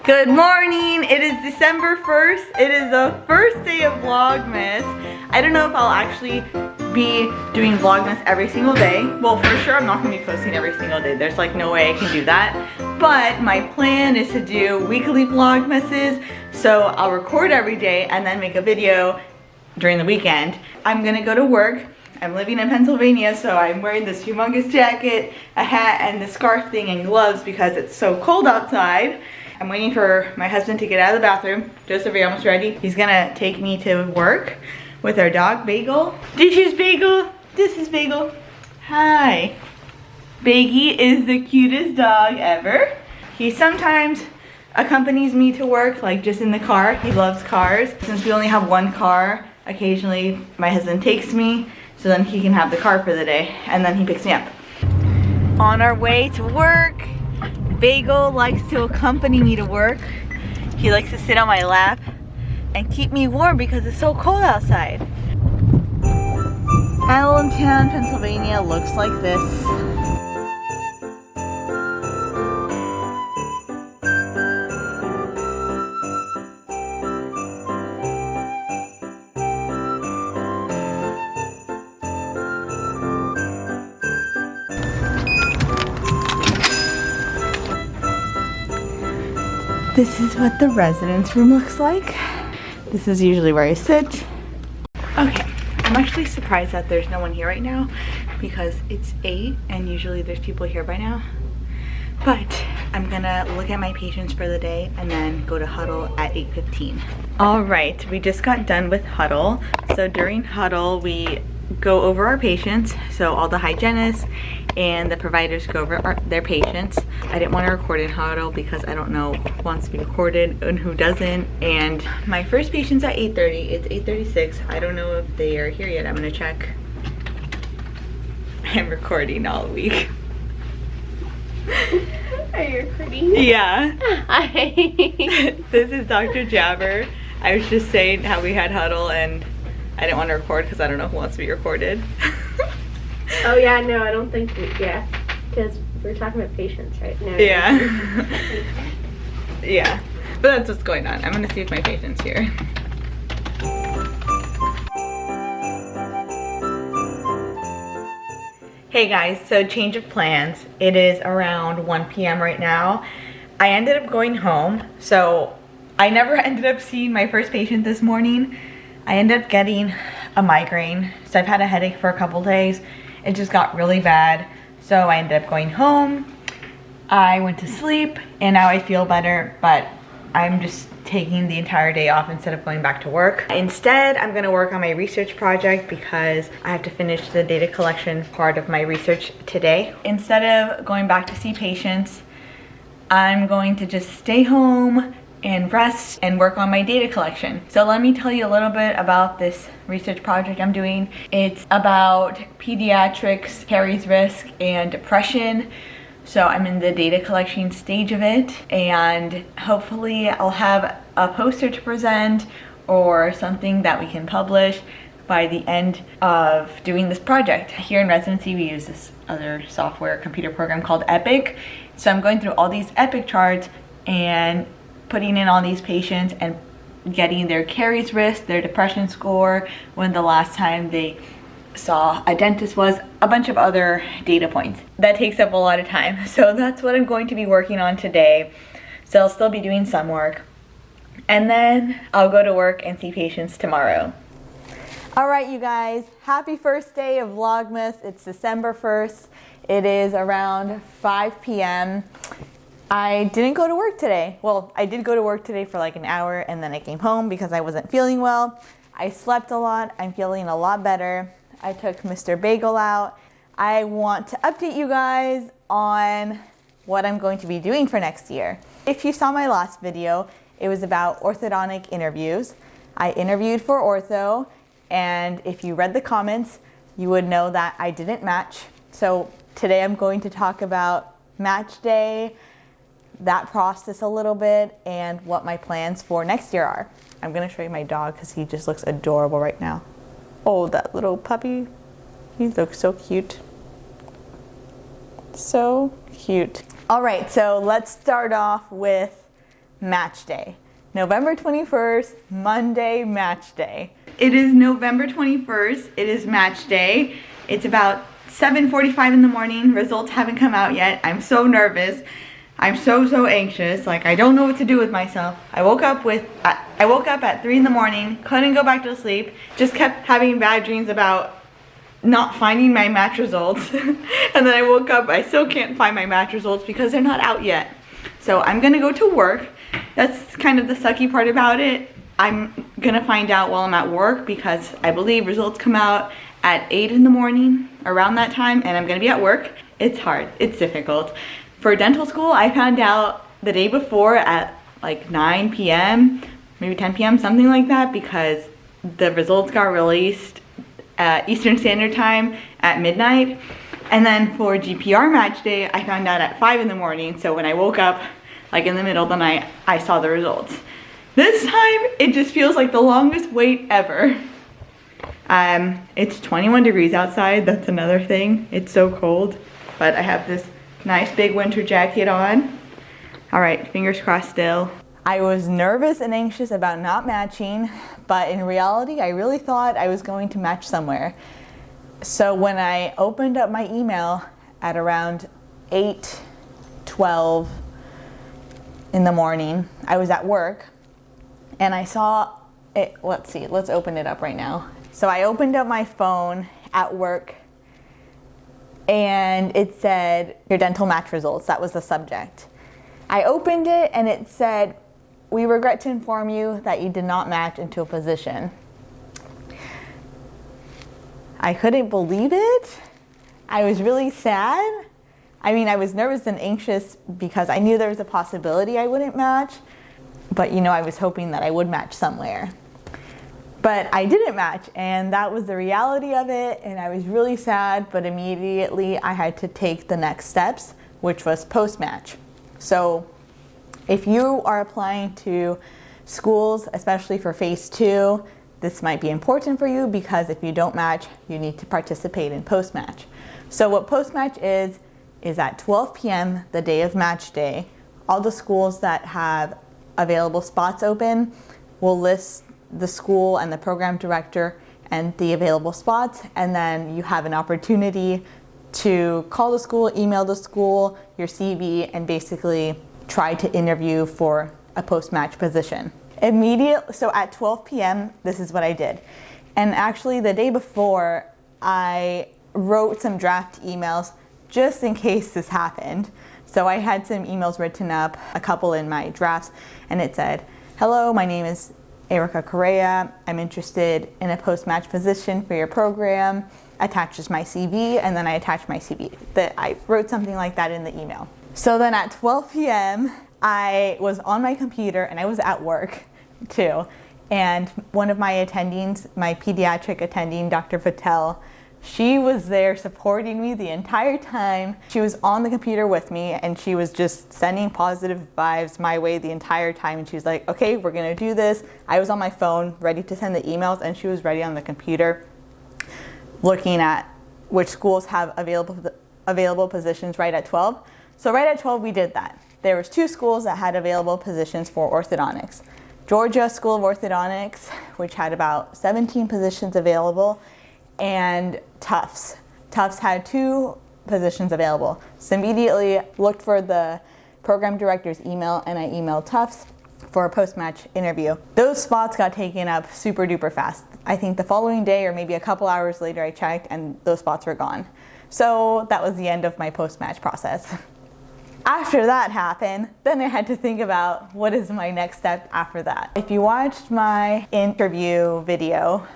Good morning, it is December 1st. It is the first day of Vlogmas. I don't know if I'll actually be doing Vlogmas every single day. Well, for sure I'm not gonna be posting every single day. There's like no way I can do that. But my plan is to do weekly Vlogmases. So I'll record every day and then make a video during the weekend. I'm gonna go to work. I'm living in Pennsylvania, so I'm wearing this humongous jacket, a hat, and the scarf thing and gloves because it's so cold outside. I'm waiting for my husband to get out of the bathroom. Joseph, are you almost ready? He's gonna take me to work with our dog, Bagel. This is Bagel. This is Bagel. Hi. Baggy is the cutest dog ever. He sometimes accompanies me to work, like just in the car. He loves cars. Since we only have one car, occasionally my husband takes me, so then he can have the car for the day, and then he picks me up. On our way to work, Bagel likes to accompany me to work. He likes to sit on my lap and keep me warm because it's so cold outside. Allentown, Pennsylvania looks like this. This is what the residence room looks like. This is usually where I sit. Okay, I'm actually surprised that there's no one here right now because it's 8 and usually there's people here by now. But I'm gonna look at my patients for the day and then go to huddle at 8:15. All right, we just got done with huddle. So during huddle, we go over our patients. So all the hygienists and the providers go over their patients. I didn't want to record in huddle because I don't know who wants to be recorded and who doesn't. And my first patient's at 8:30. It's 8:36. I don't know if they are here yet. I'm gonna check. I'm recording all week. Are you recording? Yeah. Hi. This is Dr. Jabber. I was just saying how we had huddle and I didn't want to record because I don't know who wants to be recorded. Oh yeah, no, I don't think yeah, because we're talking about patients right now. Yeah. Yeah, but that's what's going on. I'm gonna see if my patient's here. Hey guys, so change of plans. It is around 1 p.m. right now. I ended up going home, so I never ended up seeing my first patient this morning. I ended up getting a migraine, so I've had a headache for a couple days. It just got really bad, so I ended up going home. I went to sleep, and now I feel better, but I'm just taking the entire day off instead of going back to work. Instead, I'm gonna work on my research project because I have to finish the data collection part of my research today. Instead of going back to see patients, I'm going to just stay home and rest and work on my data collection. So let me tell you a little bit about this research project I'm doing. It's about pediatrics, caries risk, and depression. So I'm in the data collection stage of it, and hopefully I'll have a poster to present or something that we can publish by the end of doing this project. Here in residency, we use this other software computer program called Epic. So I'm going through all these Epic charts and putting in all these patients and getting their caries risk, their depression score, when the last time they saw a dentist was, a bunch of other data points. That takes up a lot of time. So that's what I'm going to be working on today. So I'll still be doing some work. And then I'll go to work and see patients tomorrow. All right, you guys, happy first day of Vlogmas. It's December 1st. It is around 5 p.m. I didn't go to work today. Well, I did go to work today for like an hour and then I came home because I wasn't feeling well. I slept a lot. I'm feeling a lot better. I took Mr. Bagel out. I want to update you guys on what I'm going to be doing for next year. If you saw my last video, it was about orthodontic interviews. I interviewed for ortho, and if you read the comments, you would know that I didn't match. So today I'm going to talk about match day, that process a little bit, and what my plans for next year are. I'm gonna show you my dog because he just looks adorable right now. Oh, that little puppy. He looks so cute. So cute. All right, so let's start off with match day. November 21st, Monday, match day. It is November 21st, it is match day. It's about 7:45 in the morning, results haven't come out yet. I'm so nervous. I'm so anxious, like I don't know what to do with myself. I woke up at 3 in the morning, couldn't go back to sleep, just kept having bad dreams about not finding my match results. And then I woke up, I still can't find my match results because they're not out yet. So I'm gonna go to work. That's kind of the sucky part about it. I'm gonna find out while I'm at work because I believe results come out at 8 in the morning, around that time, and I'm gonna be at work. It's hard, it's difficult. For dental school, I found out the day before at like 9 p.m., maybe 10 p.m., something like that, because the results got released at Eastern Standard Time at midnight. And then for GPR match day, I found out at 5 in the morning. So when I woke up, like in the middle of the night, I saw the results. This time, it just feels like the longest wait ever. It's 21 degrees outside, that's another thing. It's so cold, but I have this nice big winter jacket on. All right, fingers crossed still. I was nervous and anxious about not matching, but in reality, I really thought I was going to match somewhere. So when I opened up my email at around 8:12 in the morning, I was at work and I saw it. Let's see, let's open it up right now. So I opened up my phone at work and it said, your dental match results, that was the subject. I opened it and it said, we regret to inform you that you did not match into a position. I couldn't believe it. I was really sad. I mean, I was nervous and anxious because I knew there was a possibility I wouldn't match, but you know, I was hoping that I would match somewhere. But I didn't match, and that was the reality of it, and I was really sad, but immediately I had to take the next steps, which was post-match. So if you are applying to schools, especially for phase 2, this might be important for you because if you don't match, you need to participate in post-match. So what post-match is at 12 p.m. the day of match day, all the schools that have available spots open will list the school and the program director and the available spots, and then you have an opportunity to call the school, email the school, your CV, and basically try to interview for a post-match position. So at 12 p.m., this is what I did. And actually the day before, I wrote some draft emails just in case this happened. So I had some emails written up, a couple in my drafts, and it said, hello, my name is Erika Correa. I'm interested in a post-match position for your program. Attaches my CV, and then I attached my CV. I wrote something like that in the email. So then at 12 p.m., I was on my computer, and I was at work too. And one of my attendings, my pediatric attending, Dr. Patel, she was there supporting me the entire time. She was on the computer with me and she was just sending positive vibes my way the entire time. And she was like, okay, we're gonna do this. I was on my phone ready to send the emails and she was ready on the computer looking at which schools have available positions right at 12. So right at 12 we did that. There was 2 schools that had available positions for orthodontics. Georgia School of Orthodontics, which had about 17 positions available, and Tufts. Tufts had 2 positions available. So immediately looked for the program director's email and I emailed Tufts for a post-match interview. Those spots got taken up super duper fast. I think the following day or maybe a couple hours later I checked and those spots were gone. So that was the end of my post-match process. After that happened, then I had to think about what is my next step after that. If you watched my interview video,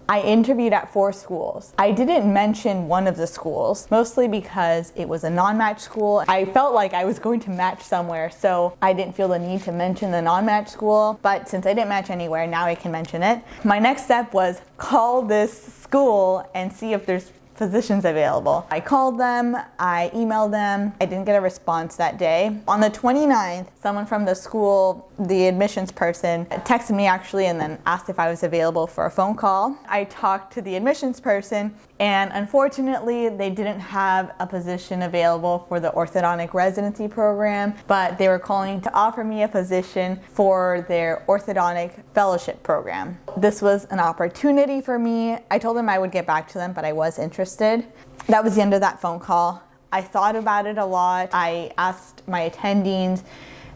I interviewed at 4 schools. I didn't mention one of the schools, mostly because it was a non-match school. I felt like I was going to match somewhere, so I didn't feel the need to mention the non-match school. But since I didn't match anywhere, now I can mention it. My next step was call this school and see if there's positions available. I called them, I emailed them, I didn't get a response that day. On the 29th, someone from the school, the admissions person, texted me actually and then asked if I was available for a phone call. I talked to the admissions person, and unfortunately they didn't have a position available for the orthodontic residency program, but they were calling to offer me a position for their orthodontic fellowship program. This was an opportunity for me. I told them I would get back to them, but I was interested. That was the end of that phone call. I thought about it a lot. I asked my attendings,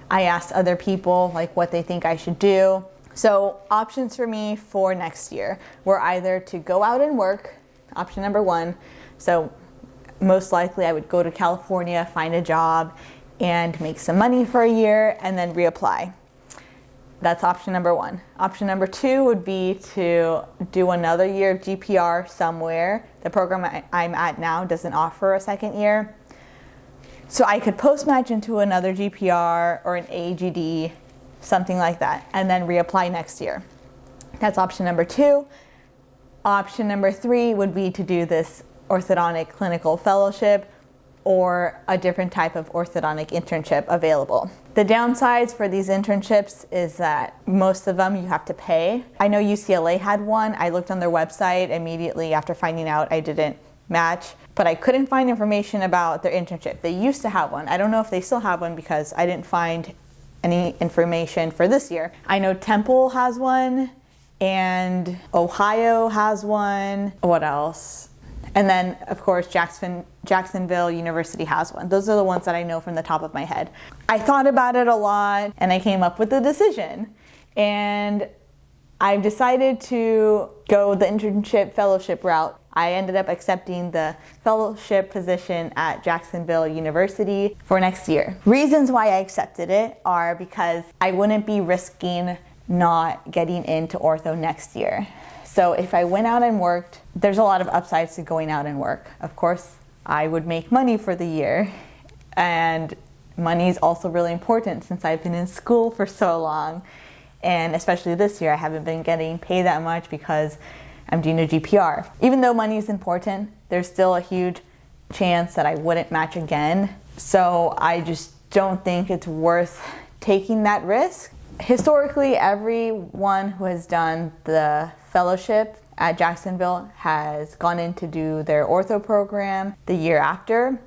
I asked other people like what they think I should do. So options for me for next year were either to go out and work, option number one. So most likely I would go to California, find a job, and make some money for a year and then reapply. That's option number one. Option number two would be to do another year of GPR somewhere. The program I'm at now doesn't offer a second year. So I could post-match into another GPR or an AGD, something like that, and then reapply next year. That's option number two. Option number three would be to do this orthodontic clinical fellowship or a different type of orthodontic internship available. The downsides for these internships is that most of them you have to pay. I know UCLA had one. I looked on their website immediately after finding out I didn't match, but I couldn't find information about their internship. They used to have one. I don't know if they still have one because I didn't find any information for this year. I know Temple has one and Ohio has one. What else? And then, of course, Jacksonville University has one. Those are the ones that I know from the top of my head. I thought about it a lot and I came up with a decision. And I've decided to go the internship fellowship route. I ended up accepting the fellowship position at Jacksonville University for next year. Reasons why I accepted it are because I wouldn't be risking not getting into ortho next year. So if I went out and worked, there's a lot of upsides to going out and work. Of course, I would make money for the year, and money is also really important since I've been in school for so long. And especially this year, I haven't been getting paid that much because I'm doing a GPR. Even though money is important, there's still a huge chance that I wouldn't match again. So I just don't think it's worth taking that risk. Historically, everyone who has done the fellowship at Jacksonville has gone in to do their ortho program the year after.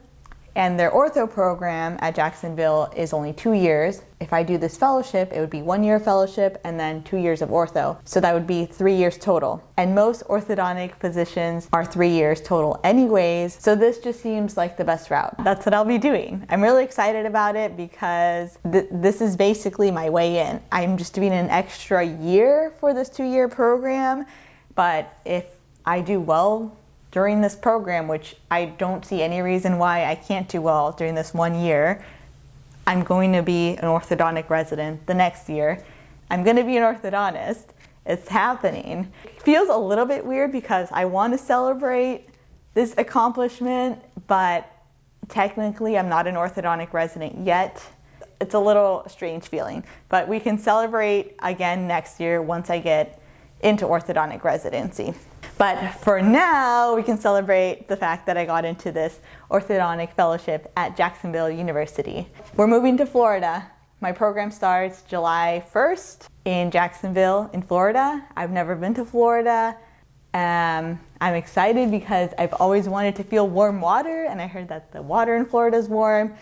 And their ortho program at Jacksonville is only 2 years. If I do this fellowship, it would be 1 year fellowship and then 2 years of ortho. So that would be 3 years total. And most orthodontic positions are 3 years total anyways. So this just seems like the best route. That's what I'll be doing. I'm really excited about it because this is basically my way in. I'm just doing an extra year for this 2 year program. But if I do well during this program, which I don't see any reason why I can't do well during this 1 year, I'm going to be an orthodontic resident the next year. I'm going to be an orthodontist. It's happening. It feels a little bit weird because I want to celebrate this accomplishment, but technically I'm not an orthodontic resident yet. It's a little strange feeling, but we can celebrate again next year once I get into orthodontic residency. But for now, we can celebrate the fact that I got into this orthodontic fellowship at Jacksonville University. We're moving to Florida. My program starts July 1st in Jacksonville in Florida. I've never been to Florida. I'm excited because I've always wanted to feel warm water, and I heard that the water in Florida is warm,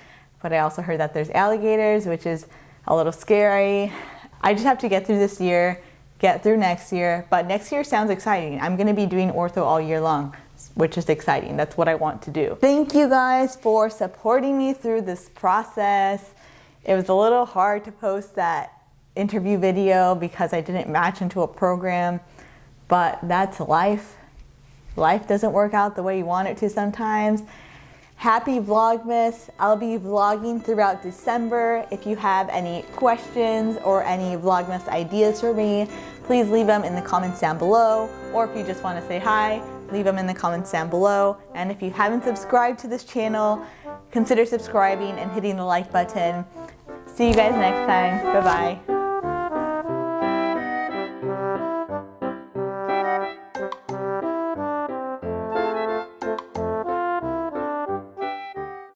but I also heard that there's alligators, which is a little scary. I just have to get through this year, get through next year, but next year sounds exciting. I'm gonna be doing ortho all year long, which is exciting. That's what I want to do. Thank you guys for supporting me through this process. It was a little hard to post that interview video because I didn't match into a program, but that's life. Life doesn't work out the way you want it to sometimes. Happy Vlogmas. I'll be vlogging throughout December. If you have any questions or any Vlogmas ideas for me, please leave them in the comments down below. Or if you just want to say hi, leave them in the comments down below. And if you haven't subscribed to this channel, consider subscribing and hitting the like button. See you guys next time. Bye-bye.